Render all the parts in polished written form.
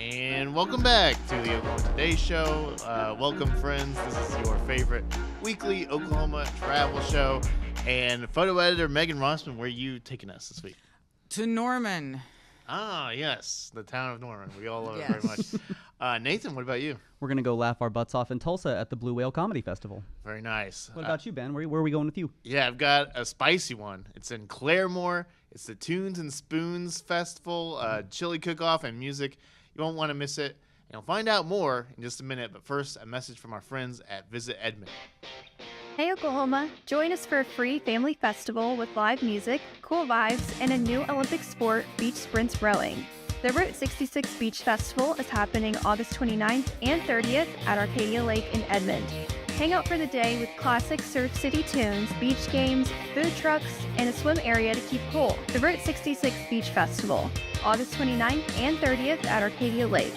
And welcome back to the Oklahoma Today Show. Welcome, friends. This is your favorite weekly Oklahoma travel show. And photo editor Megan Rossman, where are you taking us this week? To Norman. Ah, yes, the town of Norman. We all love it very much. Nathan, what about you? We're going to go laugh our butts off in Tulsa at the Blue Whale Comedy Festival. Very nice. What about you, Ben? Where are we going with you? Yeah, I've got a spicy one. It's in Claremore. It's the Tunes and Spoons Festival, chili cook-off and music. You won't want to miss it. And you'll find out more in just a minute. But first, a message from our friends at Visit Edmond. Hey Oklahoma, join us for a free family festival with live music, cool vibes, and a new Olympic sport, beach sprints rowing. The Route 66 Beach Festival is happening August 29th and 30th at Arcadia Lake in Edmond. Hang out for the day with classic Surf City tunes, beach games, food trucks, and a swim area to keep cool. The Route 66 Beach Festival, August 29th and 30th at Arcadia Lake.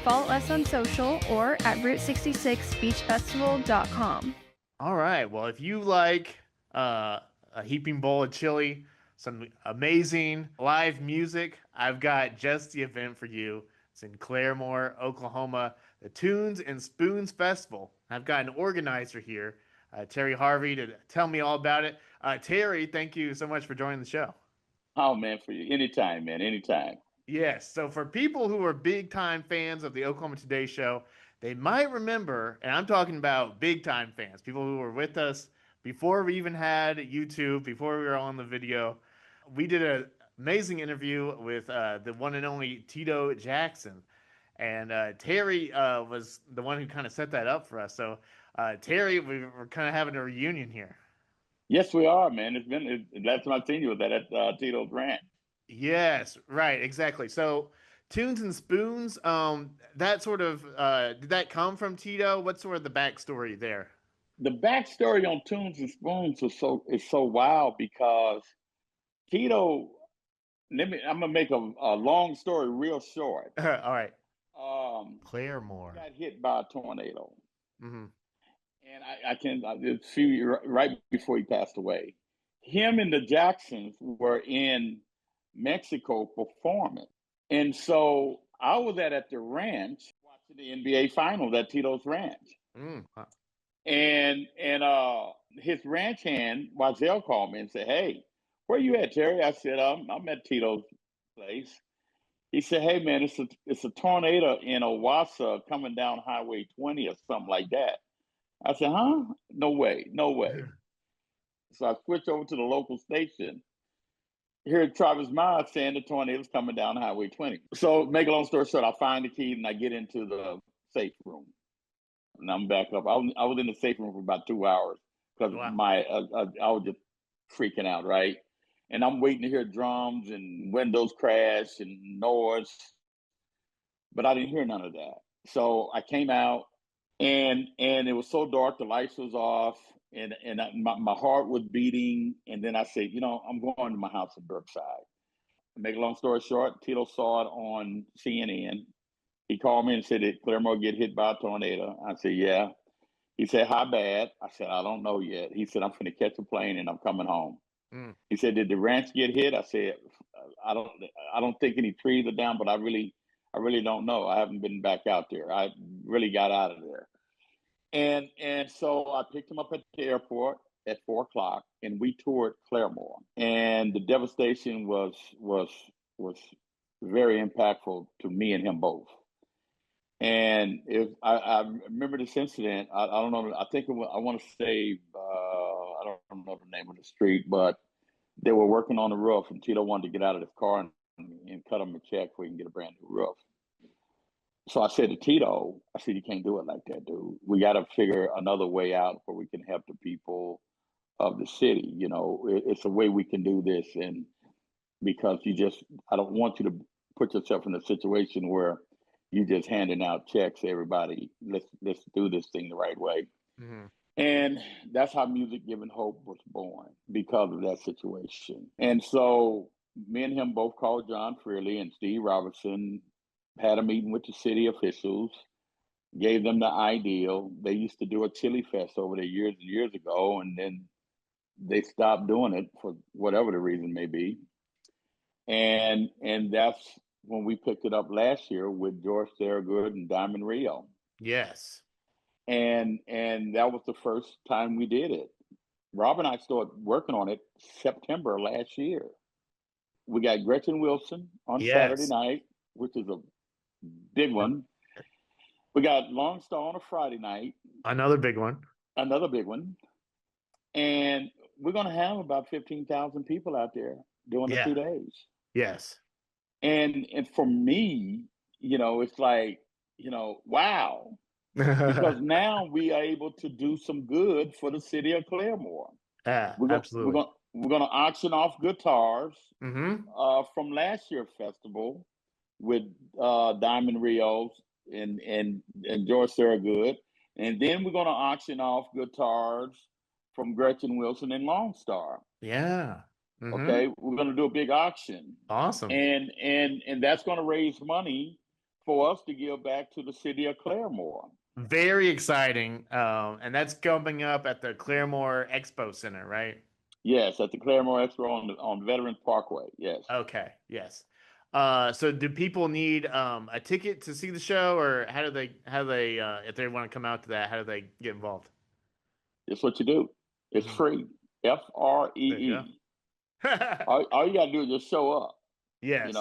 Follow us on social or at route66beachfestival.com. All right. Well, if you like a heaping bowl of chili, some amazing live music, I've got just the event for you. It's in Claremore, Oklahoma, the Tunes and Spoons Festival. I've got an organizer here, Terry Harvey, to tell me all about it. Terry, thank you so much for joining the show. Oh, man, for you. Anytime, man, anytime. Yes. So for people who are big-time fans of the Oklahoma Today Show, they might remember, and I'm talking about big-time fans, people who were with us before we even had YouTube, before we were on the video. We did an amazing interview with the one and only Tito Jackson. And Terry was the one who kind of set that up for us. So, Terry, we're kind of having a reunion here. Yes, we are, man. Last time I've seen you was at Tito's Ranch. Yes, right, exactly. So, Tunes and Spoons, that sort of, did that come from Tito? What's sort of the backstory there? The backstory on Tunes and Spoons is so wild because Tito, I'm gonna make a long story real short. All right. Claremore got hit by a tornado. Mm-hmm. And right before he passed away. Him and the Jacksons were in Mexico performing. And so I was at the ranch watching the NBA Finals at Tito's Ranch. Mm-hmm. And his ranch hand, Wazell, called me and said, "Hey, where you at, Terry?" I said, I'm at Tito's place. He said, "Hey, man, it's a tornado in Owassa coming down Highway 20 or something like that." I said, "Huh? No way. So I switched over to the local station. Hear Travis Miles saying the tornado's coming down Highway 20. So make a long story short, I find the keys and I get into the safe room. And I'm back up. I was in the safe room for about 2 hours because I was just freaking out, right? And I'm waiting to hear drums and windows crash and noise. But I didn't hear none of that. So I came out and it was so dark, the lights was off, and my heart was beating. And then I said, I'm going to my house in Brookside. Make a long story short, Tito saw it on CNN. He called me and said, "Did Claremore get hit by a tornado?" I said, "Yeah." He said, "How bad?" I said, "I don't know yet." He said, "I'm going to catch a plane and I'm coming home." He said, "Did the ranch get hit?" I said, I don't think any trees are down, but I really don't know. I haven't been back out there. I really got out of there. And so I picked him up at the airport at 4:00 and we toured Claremore. And the devastation was very impactful to me and him both. And I remember this incident. I don't know. I think I want to say, I don't know the name of the street, but they were working on the roof and Tito wanted to get out of his car and cut him a check so he can get a brand new roof. So I said to Tito, "You can't do it like that, dude. We got to figure another way out where we can help the people of the city. It's a way we can do this. And because I don't want you to put yourself in a situation where you just handing out checks to everybody. Let's do this thing the right way." Mm-hmm. And that's how Music Giving Hope was born, because of that situation. And so me and him both called John Freely and Steve Robertson, had a meeting with the city officials, gave them the ideal. They used to do a chili fest over there years and years ago, and then they stopped doing it for whatever the reason may be. And that's when we picked it up last year with George Thorogood and Diamond Rio. Yes. And that was the first time we did it. Rob and I started working on it September last year. We got Gretchen Wilson on Saturday Yes. night, which is a big one. We got Lonestar on a Friday night, Another big one. another big one. And we're going to have about 15,000 people out there during the Yeah. 2 days. Yes. And for me, it's like, wow. Because now we are able to do some good for the city of Claremore. Yeah, We're absolutely. going to auction off guitars Mm-hmm. from last year's festival with Diamond Rios and George Thorogood, and then we're going to auction off guitars from Gretchen Wilson and Lonestar. Yeah. Mm-hmm. Okay, we're going to do a big auction. Awesome. And that's going to raise money for us to give back to the city of Claremore. Very exciting. And that's coming up at the Claremore Expo Center, right? Yes, at the Claremore Expo on Veterans Parkway. Yes. Okay. Yes. So do people need a ticket to see the show, or how do they if they want to come out to that, how do they get involved? It's what you do. It's free. FREE. All you gotta do is just show up. Yes.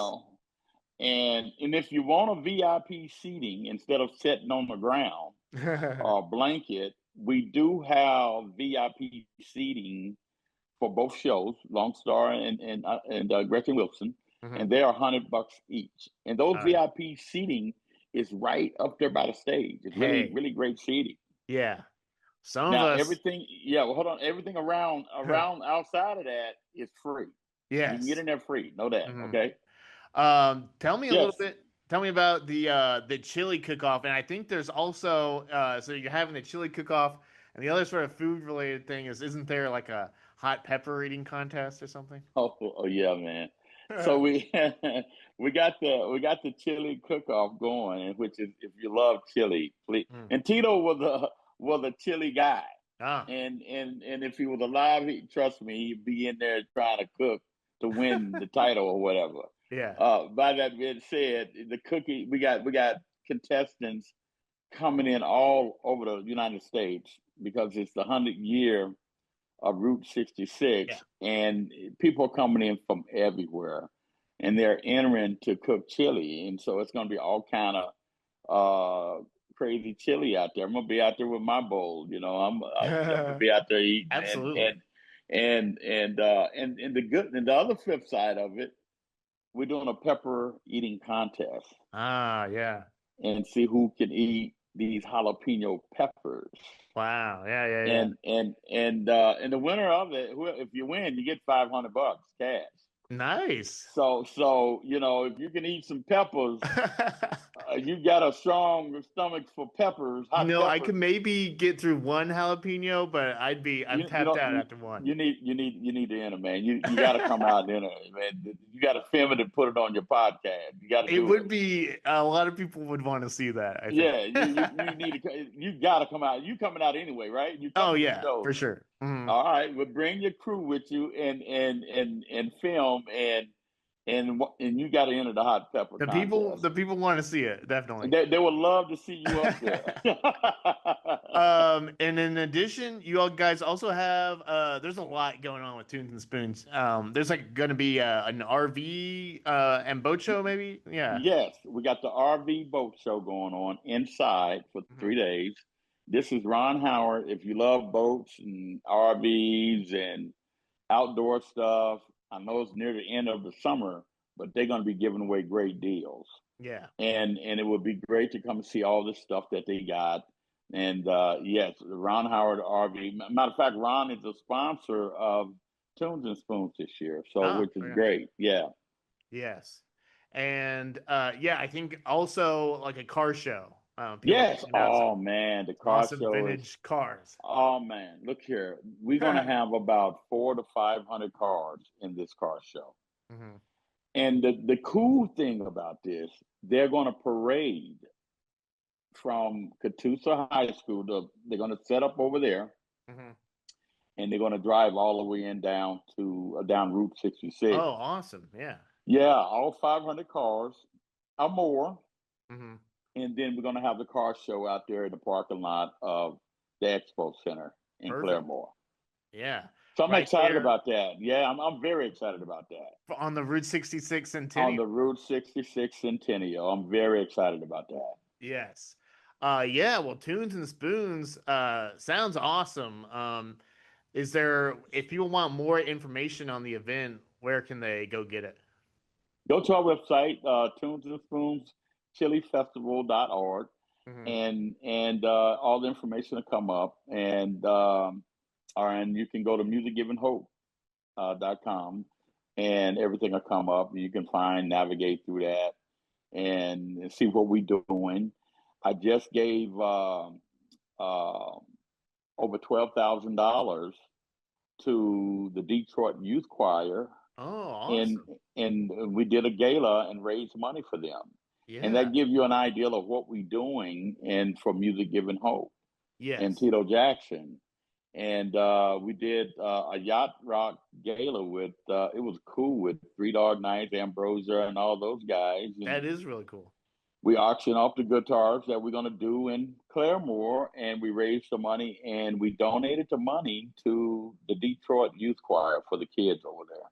And if you want a VIP seating instead of sitting on the ground or blanket, we do have VIP seating for both shows, Lonestar and Gretchen Wilson, and they are $100 each. And those VIP seating is right up there by the stage. It's really, really great seating. Yeah. Everything. Yeah. Well, hold on. Everything around outside of that is free. Yes. You can get in there free. Know that. Okay. Tell me a little bit. Tell me about the chili cook-off, and I think there's also so you're having the chili cook-off, and the other sort of food related thing isn't there like a hot pepper eating contest or something? Oh yeah, man. So we got the chili cook-off going, which is, if you love chili, please. And Tito was a chili guy. And if he was alive, trust me, he'd be in there trying to cook to win the title or whatever. Yeah. By that being said, we got contestants coming in all over the United States because it's the 100th year of Route 66, and people are coming in from everywhere, and they're entering to cook chili, and so it's going to be all kind of crazy chili out there. I'm gonna be out there with my bowl, I'm gonna be out there eating. Absolutely. And the other flip side of it, we're doing a pepper eating contest. Yeah. And see who can eat these jalapeno peppers. Wow. Yeah. And the winner of it, if you win, you get $500 cash. Nice. So if you can eat some peppers, you got a strong stomach for peppers. Peppers. I could maybe get through one jalapeno, but I'm tapped out after one. You need to enter, man. You got to come out and enter, man. You got to film it and put it on your podcast. You got to. It would be a lot of people would want to see that. I think. Yeah, you need to. You got to come out. You coming out anyway, right? For sure. Mm-hmm. All right, well, bring your crew with you and film and you got to enter the hot pepper contest. The people want to see it, definitely. They would love to see you up there. And in addition, you all guys also have there's a lot going on with Tunes and Spoons. There's going to be an RV and boat show, maybe. Yeah. Yes, we got the RV boat show going on inside for 3 days. This is Ron Howard. If you love boats and RVs and outdoor stuff, I know it's near the end of the summer, but they're going to be giving away great deals. Yeah. And it would be great to come and see all the stuff that they got. And yes, Ron Howard RV. Matter of fact, Ron is a sponsor of Tunes and Spoons this year, which is great. Yeah. Yes. And I think also like a car show. Yes. Oh man, the car show. Vintage cars. Oh man, look here. We're gonna have about 400 to 500 cars in this car show. Mm-hmm. And the cool thing about this, they're gonna parade from Catoosa High School. They're gonna set up over there, and they're gonna drive all the way down Route 66. Oh, awesome! Yeah. Yeah, all 500 cars. or more. Mm-hmm. And then we're going to have the car show out there in the parking lot of the Expo Center in Perfect. Claremore. Yeah. So I'm Right excited there about that. Yeah, I'm very excited about that. on the Route 66 On Centennial. the Route 66 Centennial. I'm very excited about that. Yes. Yeah, well, Tunes and Spoons sounds awesome. Is there, if people want more information on the event, where can they go get it? Go to our website, Tunes and Spoons, chilifestival.org, Mm-hmm. and all the information will come up. And you can go to musicgivinghope.com, and everything will come up. You can navigate through that and see what we're doing. I just gave over $12,000 to the Detroit Youth Choir, Oh, and awesome. we did a gala and raised money for them. And Yeah. that gives you an idea of what we're doing, and for Music Giving Hope and Yes. Tito Jackson. And we did a yacht rock gala with it was cool, with Three Dog Night, Ambrosia, and all those guys. And That is really cool. we auctioned off the guitars that we're going to do in Claremore, and we raised the money, and we donated the money to the Detroit Youth Choir for the kids over there.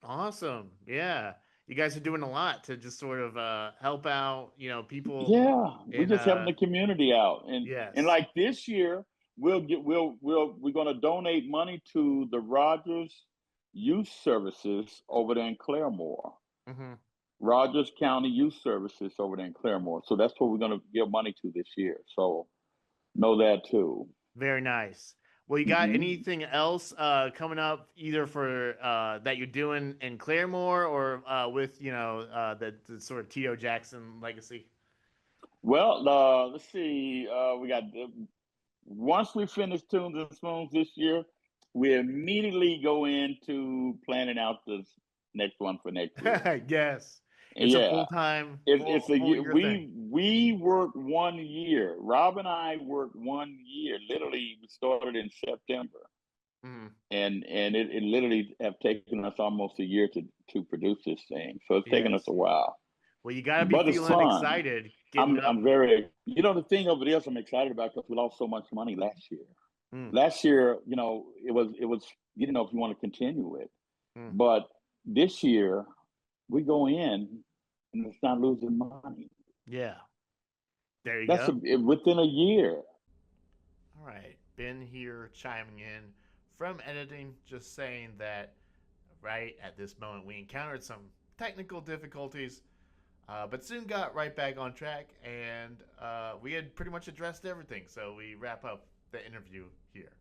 Awesome. Yeah. You guys are doing a lot to just sort of help out, people Yeah, we're in just helping the community out, and yes. like this year, we're going to donate money to the Rogers Youth Services over there in Claremore. Mm-hmm. Rogers County Youth Services over there in Claremore. So that's what we're going to give money to this year. So know that too. Very nice. Well, you got anything else coming up, either for that you're doing in Claremore, or with the sort of Tito Jackson legacy? Well, let's see. We got once we finish Tunes and Spoons this year, we immediately go into planning out the next one for next year. Yes, it's a Yeah, full-time, it's a full year. year thing. We worked 1 year. Rob and I worked 1 year. Literally, we started in September, Mm-hmm. and it literally have taken us almost a year to produce this thing. So it's taken us Yes. a while. Well, you got to be But it's feeling fun. excited getting up. I'm very, the thing of it is, I'm excited about, because we lost so much money last year. Mm. Last year, it was you didn't know if you want to continue it. Mm. But this year, we go in and it's not losing money. Yeah. There you That's go. Within a year. All right. Ben here chiming in from editing, just saying that right at this moment we encountered some technical difficulties, but soon got right back on track, and we had pretty much addressed everything. So we wrap up the interview here.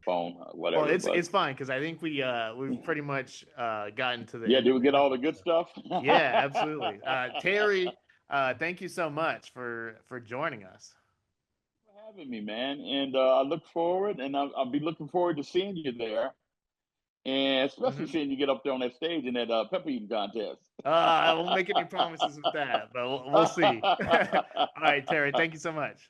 Phone, whatever. Well, it's fine, because I think we've pretty much gotten to the Yeah, did we get all the good stuff? Yeah, absolutely. Terry, thank you so much for joining us. For having me, man. And I look forward, and I'll be looking forward to seeing you there, and especially seeing you get up there on that stage in that pepper eating contest. I won't make any promises with that, but we'll see. All right, Terry, thank you so much.